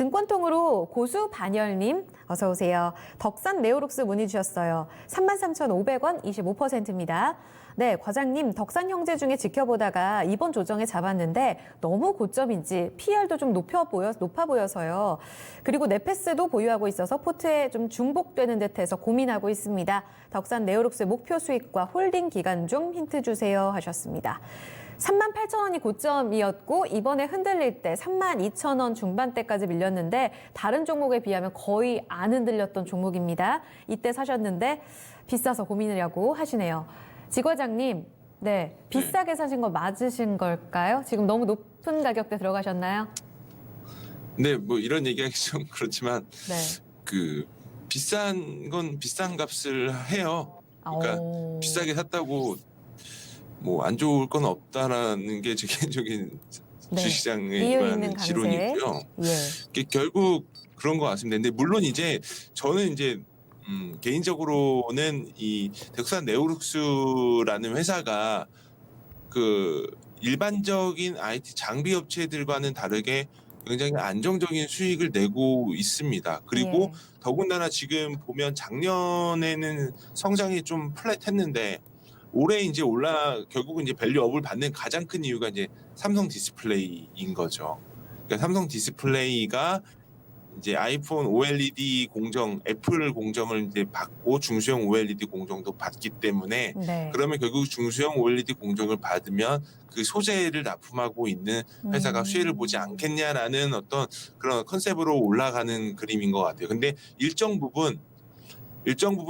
증권통으로 고수반열님 어서 오세요. 덕산 네오룩스 문의 주셨어요. 33,500원 25%입니다. 네, 과장님, 덕산 형제 중에 지켜보다가 이번 조정에 잡았는데 너무 고점인지 PR도 좀 높아 보여서요. 그리고 네페스도 보유하고 있어서 포트에 좀 중복되는 듯해서 고민하고 있습니다. 덕산 네오룩스 목표 수익과 홀딩 기간 좀 힌트 주세요 하셨습니다. 38,000원이 고점이었고 이번에 흔들릴 때 32,000원 중반대까지 밀렸는데 다른 종목에 비하면 거의 안 흔들렸던 종목입니다. 이때 사셨는데 비싸서 고민이라고 하시네요. 지 과장님, 네, 비싸게 사신 거 맞으신 걸까요? 지금 너무 높은 가격대 들어가셨나요? 네, 뭐 이런 얘기하기 좀 그렇지만 네. 그 비싼 건 비싼 값을 해요. 그러니까 비싸게 샀다고 뭐 안 좋을 건 없다라는 게 제 개인적인 네. 주식시장의 이유 있는 일반 강세. 지론이고요. 예. 이게 결국 그런 것 같습니다. 근데 물론 이제 저는 이제 개인적으로는 이 덕산 네오룩스라는 회사가 그 일반적인 IT 장비 업체들과는 다르게 굉장히 안정적인 수익을 내고 있습니다. 그리고 예. 더군다나 지금 보면 작년에는 성장이 좀 플랫했는데 올해 이제 결국은 이제 밸류업을 받는 가장 큰 이유가 이제 삼성 디스플레이인 거죠. 그러니까 삼성 디스플레이가 이제 아이폰 OLED 공정, 애플 공정을 이제 받고 중소형 OLED 공정도 받기 때문에 네. 그러면 결국 중소형 OLED 공정을 받으면 그 소재를 납품하고 있는 회사가 수혜를 보지 않겠냐라는 어떤 그런 컨셉으로 올라가는 그림인 것 같아요. 근데 일정 부분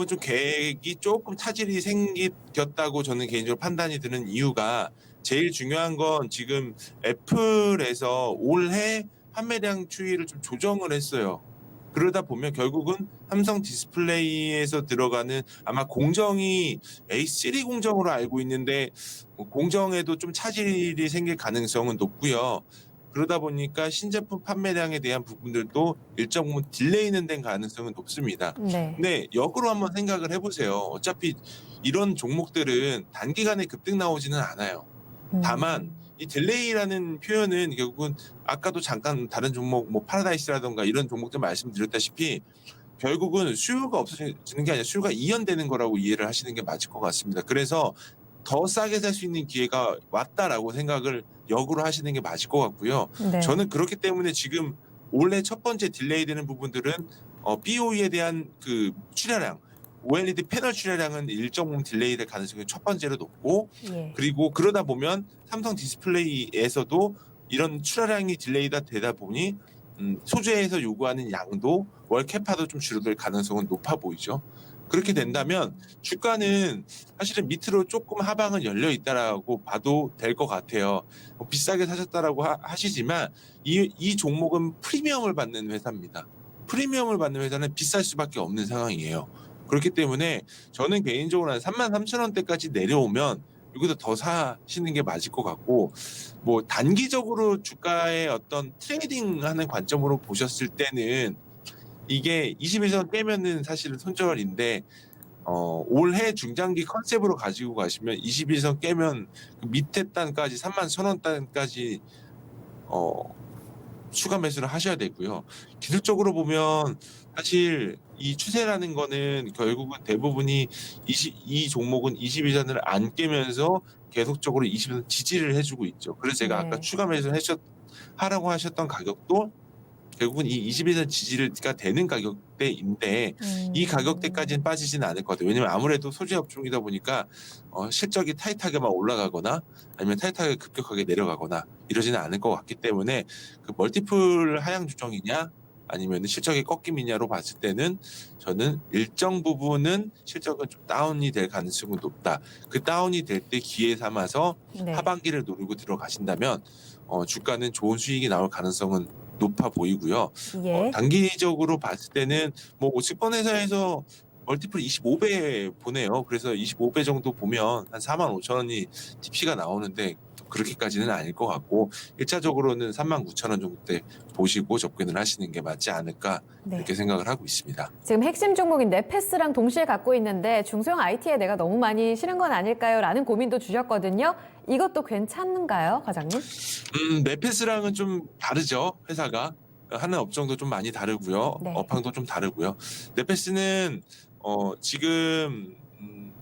좀 계획이 조금 차질이 생겼다고 저는 개인적으로 판단이 드는 이유가 제일 중요한 건 지금 애플에서 올해 판매량 추이를 좀 조정을 했어요. 그러다 보면 결국은 삼성 디스플레이에서 들어가는 아마 공정이 A3 공정으로 알고 있는데 공정에도 좀 차질이 생길 가능성은 높고요. 그러다 보니까 신제품 판매량에 대한 부분들도 일정 부분 딜레이는 된 가능성은 높습니다. 네. 근데 역으로 한번 생각을 해보세요. 어차피 이런 종목들은 단기간에 급등 나오지는 않아요. 다만 이 딜레이라는 표현은 결국은 아까도 잠깐 다른 종목 뭐 파라다이스라던가 이런 종목들 말씀드렸다시피 결국은 수요가 없어지는 게 아니라 수요가 이연되는 거라고 이해를 하시는 게 맞을 것 같습니다. 그래서 더 싸게 살 수 있는 기회가 왔다라고 생각을 역으로 하시는 게 맞을 것 같고요. 네. 저는 그렇기 때문에 지금 올해 첫 번째 딜레이 되는 부분들은 BOE에 대한 그 출하량, OLED 패널 출하량은 일정 부분 딜레이 될 가능성이 첫 번째로 높고 예. 그리고 그러다 보면 삼성 디스플레이에서도 이런 출하량이 딜레이가 되다 보니 소재에서 요구하는 양도 월 캐파도 좀 줄어들 가능성은 높아 보이죠. 그렇게 된다면 주가는 사실은 밑으로 조금 하방은 열려 있다라고 봐도 될 것 같아요. 비싸게 사셨다라고 하시지만 이 종목은 프리미엄을 받는 회사입니다. 프리미엄을 받는 회사는 비쌀 수밖에 없는 상황이에요. 그렇기 때문에 저는 개인적으로 한 33,000원대까지 내려오면 여기서 더 사시는 게 맞을 것 같고 뭐 단기적으로 주가의 어떤 트레이딩하는 관점으로 보셨을 때는 이게 21선 깨면은 사실은 손절인데 올해 중장기 컨셉으로 가지고 가시면 21선 깨면 그 밑에 단까지 31,000원 단까지 추가 매수를 하셔야 되고요. 기술적으로 보면 사실 이 추세라는 거는 결국은 대부분이 이 종목은 21선을 안 깨면서 계속적으로 20선 지지를 해주고 있죠. 그래서 제가 네. 아까 추가 매수를 하라고 하셨던 가격도 결국은 이 21선 지지가 되는 가격대인데 이 가격대까지는 빠지지는 않을 것 같아요. 왜냐면 아무래도 소재 업종이다 보니까 실적이 타이트하게만 올라가거나 아니면 타이트하게 급격하게 내려가거나 이러지는 않을 것 같기 때문에 그 멀티플 하향 조정이냐 아니면 실적의 꺾임이냐로 봤을 때는 저는 일정 부분은 실적은 좀 다운이 될 가능성은 높다. 그 다운이 될 때 기회 삼아서 네. 하반기를 노리고 들어가신다면 주가는 좋은 수익이 나올 가능성은 높아 보이고요. 예. 단기적으로 봤을 때는 뭐 증권회사에서 멀티플 25배 보내요. 그래서 25배 정도 보면 한 45,000원이 TP가 나오는데 그렇게까지는 아닐 것 같고 1차적으로는 39,000원 정도 때 보시고 접근을 하시는 게 맞지 않을까 네. 이렇게 생각을 하고 있습니다. 지금 핵심 종목인 네페스랑 동시에 갖고 있는데 중소형 IT에 내가 너무 많이 실은 건 아닐까요? 라는 고민도 주셨거든요. 이것도 괜찮은가요, 과장님? 네페스랑은 좀 다르죠, 회사가. 하는 업종도 좀 많이 다르고요. 네. 업황도 좀 다르고요. 네페스는 지금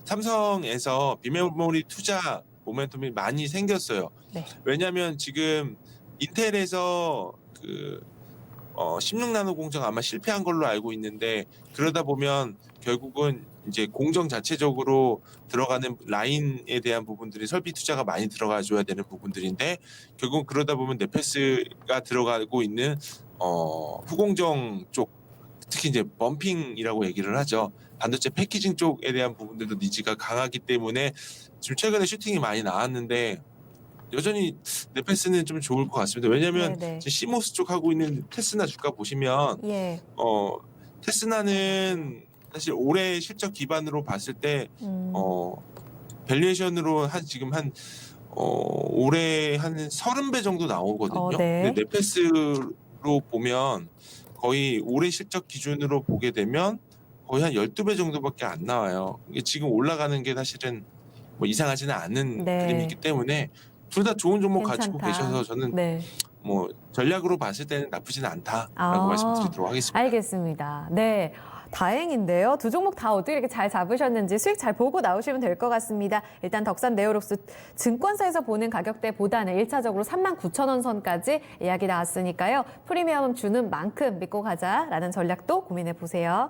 삼성에서 비메모리 투자 모멘텀이 많이 생겼어요. 네. 왜냐하면 지금 인텔에서 그 16나노 공정 아마 실패한 걸로 알고 있는데, 그러다 보면 결국은 이제 공정 자체적으로 들어가는 라인에 대한 부분들이 설비 투자가 많이 들어가 줘야 되는 부분들인데, 결국 그러다 보면 네페스가 들어가고 있는 후공정 쪽, 특히 이제 범핑이라고 얘기를 하죠. 반도체 패키징 쪽에 대한 부분들도 니즈가 강하기 때문에 지금 최근에 슈팅이 많이 나왔는데, 여전히 네페스는 좀 좋을 것 같습니다. 왜냐하면 네네. 시모스 쪽 하고 있는 테스나 주가 보시면 예. 테스나는 사실 올해 실적 기반으로 봤을 때 음. 밸류에이션으로 지금 올해 한 30배 정도 나오거든요. 네. 근데 네페스로 보면 거의 올해 실적 기준으로 보게 되면 거의 한 12배 정도밖에 안 나와요. 이게 지금 올라가는 게 사실은 뭐 이상하지는 않은 네. 그림이기 때문에 둘 다 좋은 종목 가지고 괜찮다. 계셔서 저는 네. 뭐 전략으로 봤을 때는 나쁘지는 않다라고 아, 말씀드리도록 하겠습니다. 알겠습니다. 네. 다행인데요. 두 종목 다 어떻게 이렇게 잘 잡으셨는지 수익 잘 보고 나오시면 될 것 같습니다. 일단 덕산 네오록스 증권사에서 보는 가격대보다는 1차적으로 39,000원 선까지 이야기 나왔으니까요. 프리미엄 주는 만큼 믿고 가자라는 전략도 고민해 보세요.